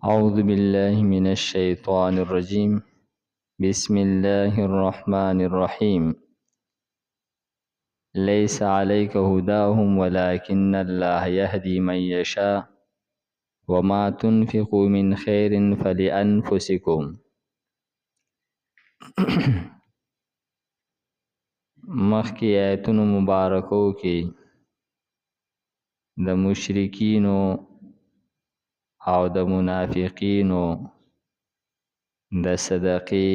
أعوذ بالله من الشيطان الرجيم. بسم الله الرحمن الرحيم. ليس عليك هداهم ولكن الله يهدي من يشاء وما تنفقوا من خير فلأنفسكم. مخکی آیتونو مبارکو کې د مشرکینو او د منافقینو د صدقې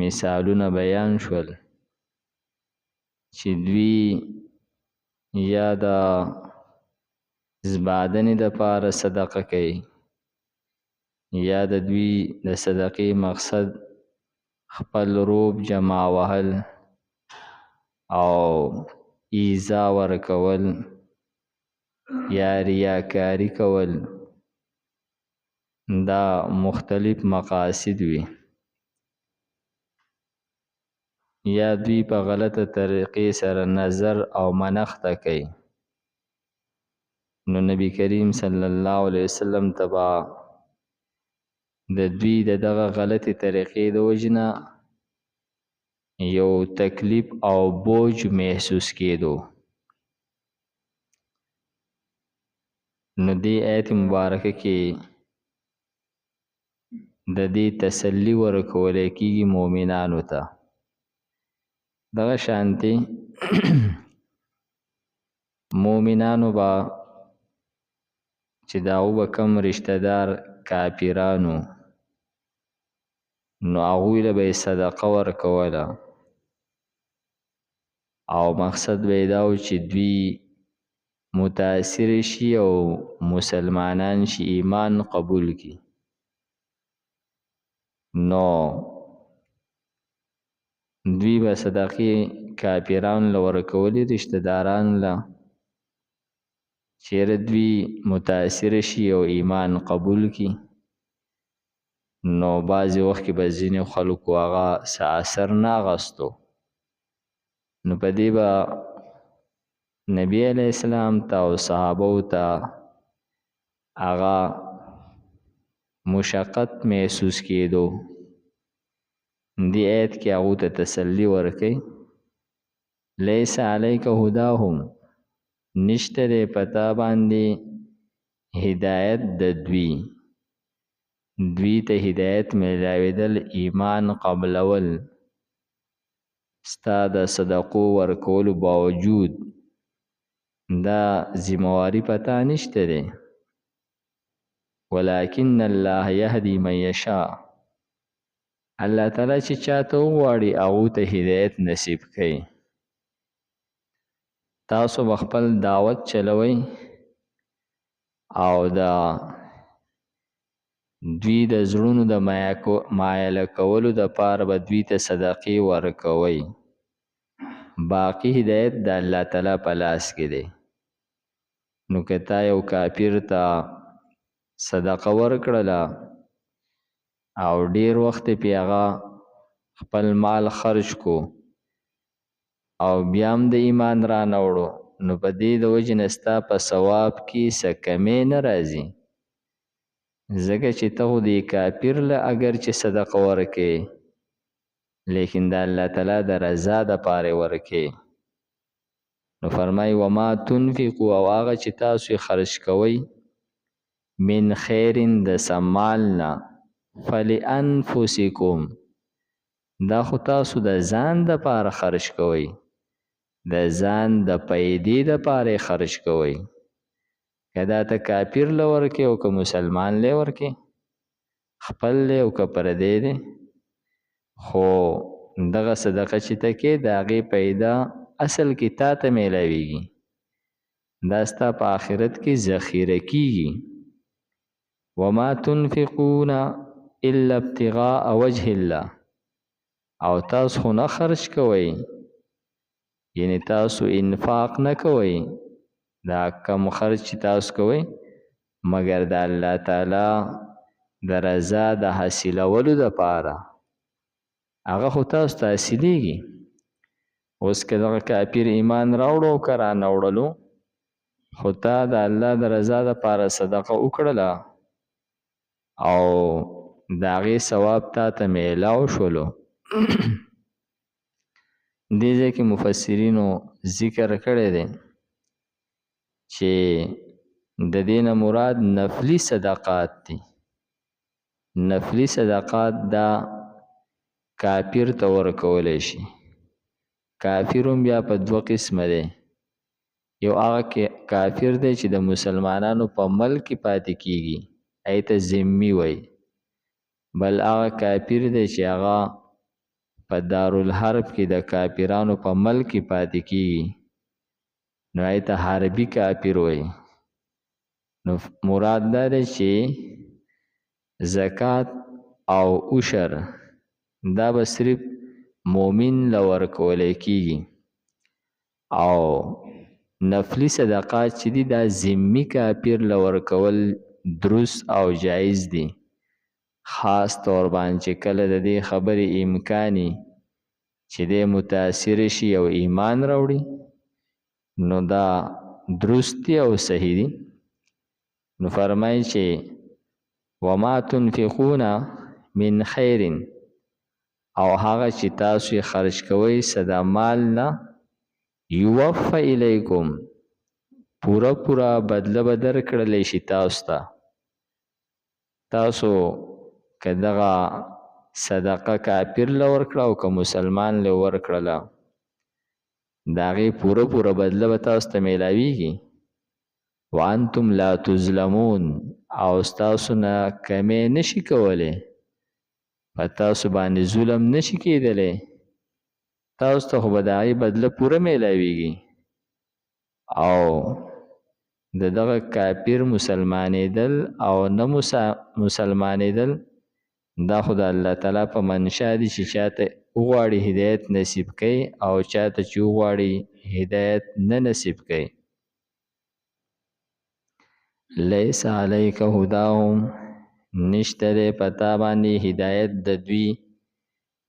مثالونه بیان شول چې دوی یا د زبادنې د پاره صدقه کوي یا د دوی د صدقې مقصد خپل روب جمع وهل او ایزا ورکول یا ریاکاری کول، دا مختلف مقاصد وي. یا دوی په غلطه طریقې سره نظر او منښته کوي، نو نبی کریم صلی الله علیه وسلم تبا د دوی د دغه غلطی طریقې د وجنه یو تکلیف او بوج محسوس کېدو. نو دې آیت مبارکه کې د دې تسلی ورکول کېږي مؤمنانو ته. دغه شانتي مؤمنانو با چې داو به کم رشتہ دار کافرانو، نو هغوی له به صدقه ورکوله او مقصد به دا و چې دوی متاثر شي او مسلمانان شي، ایمان قبول کی. نو دوی به صدقې کافرانو له ورکولې رشتہ دارانو له چیرې دوی متاثر شي او ایمان قبول کی، نو بعضې وخت کې به ځینې خلکو هغه څه اثر نه اخیستو. نو په دې به نبی علیه السلام ته او صحابو ته هغه مشقت محسوس کېدو. دې آیت کې هغو ته تسلی ورکوي، لیس علیک هداهم، نشته دی پتا باندې هدایت د دوی ته هدایت میلاوېدل، ایمان قبلول ستا د صدقو ورکولو باوجود دا ذمواري پتا نشته دی. ولکن الله یهدی من یشاء، الله تعالی چې چاته وغواړي هغو ته هدایت نصیب کوي. تاسو به خپل دعوت چلوئ او دا دوی د زړونو د مایله کولو د پاره به دوی ته صدقې ورکوئ. باقی هدایت د الله تعالی په لاس کې دی. نو که تا یو کافر ته صدقه ورکړله او ډیر وخت پې هغه خپل مال خرج کو او بیا هم د ایمان را نه وړو، نو په دې د وجې نه ستا په ثواب کې څه کمی نه راځي، ځکه چې ته خو دې کافر له اگر چې صدقه ورکې، لیکن د الله تعالی د رضا دپاره ورکې. نو فرمایي وما تنفقو، او هغه چې تاسو یې خرج کوئ، من خیرن د سمال نه، فلانفسکم، دا خو تاسو د ځان دپاره خرج کوئ، د ځان د پیدې دپاره خرج کوئ. که دا ته کافر له ورکې او که مسلمان له ورکې، خپل له او که پردی دی، خو دغه صدقه چې ته کې د هغې پیدا اصل کې تا ته میلاویږي، دا ستا په آخرت کې ذخیره کیږي. وما تنفقون الا ابتغاء وجه الله، او تاسو خو نه خرج کوئ، یعنی تاسو انفاق نه کوئ، دا کم خرج چې تاسو کوئ مگر د الله تعالی د رضا د حاصلولو دپاره، هغه خو تاسو ته حاصلیږي. اوس که دغه کافر ایمان راوړو او که را نه وړلو، خو تا د الله د رضا دپاره صدقه وکړله، او د هغې ثواب تا ته میلاو شولو. دې ځای کې مفسرینو ذکر کړی دی چې د دې نه مراد نفلي صدقات دي. نفلي صدقات دا کافر ته ورکولی شي. کافر هم بیا په دوه قسمه دی. یو هغه کافر دی چې د مسلمانانو په ملک کې پاتې کیږي، هغې ته ذمي وایي. بل هغه کافر دی چې هغه په دارالحرب کې د کافرانو په ملک کې پاتې کیږي، نو هغې ته حربي کافر وایي. نو مراد دا دی چې زکات او عشر دا به صرف مومن له ورکولی کیږي، او نفلی صدقات چې دي دا ذمي کافر له ورکول درست او جایز دي. خاص طور باندې چې کله د دې خبرې امکاني چې دې متاثر شي او ایمان راوړي، نو دا درست دي او صحیح دي. نو فرمایي چې وما تنفقون من خیر، او هغه چې تاسو یې خرج کوئ صدا مال نه، یوفى الیکم پورا پورا بدله به درکړلی شي تاسو ته. تاسو که دغه صدقه کافر له ورکړه او که مسلمان له ورکړله، د هغې پوره پوره بدله به تاسو ته میلاویږي. وانتم لا تظلمون، او ستاسو نه کمی نشي کولی، په تاسو باندې ظلم نشي کېدلی. تاسو ته خو به د هغې بدله پوره میلاویږي. او د دغه کافر مسلمانېدل او نه مسلمانېدل دا خو د الله تعالی په منشا دي چې چاته وغواړي هدایت نصیب کوي، او چاته چې وغواړي هدایت نه نصیب کوي. لیس علیک هداهم، نشته دی پتا باندې هدایت د دوی،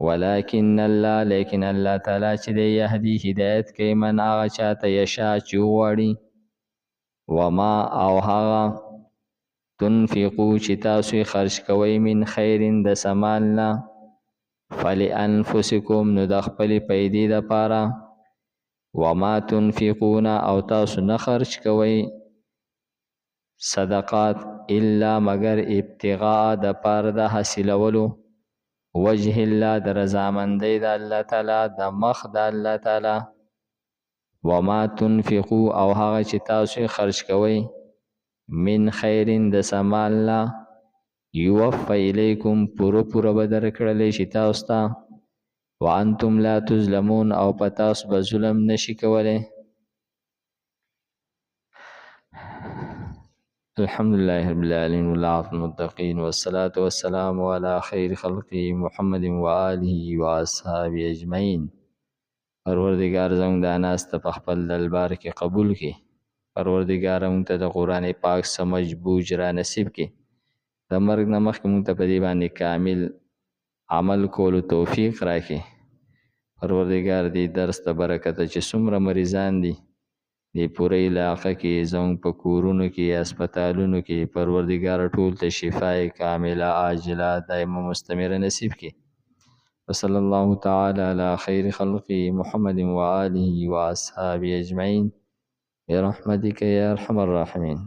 ولکن الله، لیکن الله تعالی چې دی یهدي هدایت کوي من هغه چاته یشا چې وغواړي. وما او هغه تنفقو چې تاسو یې خرج کوئ من خیر د سمال نه، فلانفسکم نو د خپلې پیدې دپاره. وما تنفقون او تاسو نه خرج کوئ صدقات الا مگر ابتغاء د پاره د حاصلولو وجه الله د رضامندۍ د الله تعالی، د مخ د الله تعالی. وما تنفقو او هغه چې تاسو یې خرج کوئ من خیر د سمال نه، یوفى الیکم پوره پوره به درکړلی شي تاسو ته. وانتم لا تظلمون او په تاسو به ظلم نشي کولی. الحمدلله رب العالمین والعاقبة للمتقین والصلاة والسلام على خیر خلقه محمد وآله واصحابه اجمعین. پروردگار زموږ دا ناسته په خپل دربار کې قبول کړي. پروردگار موږ ته د قرآن پاک سمجھ بوج را نصیب کړي. د مرګ نه مخکې موږ ته په دې باندې کامل عمل کولو توفیق راکړي. پروردگار دې درس ته برکته چې څومره مریضان دي دې پوره علاقه کې زموږ په کورونو کې هسپتالونو کې، پروردگار ټول ته شفای کامله عاجله دایمه مستمره نصیب کړي. وصلی الله تعالی علی خیر خلقه محمد وآله واصحابه اجمعین برحمتک یا ارحم الراحمین.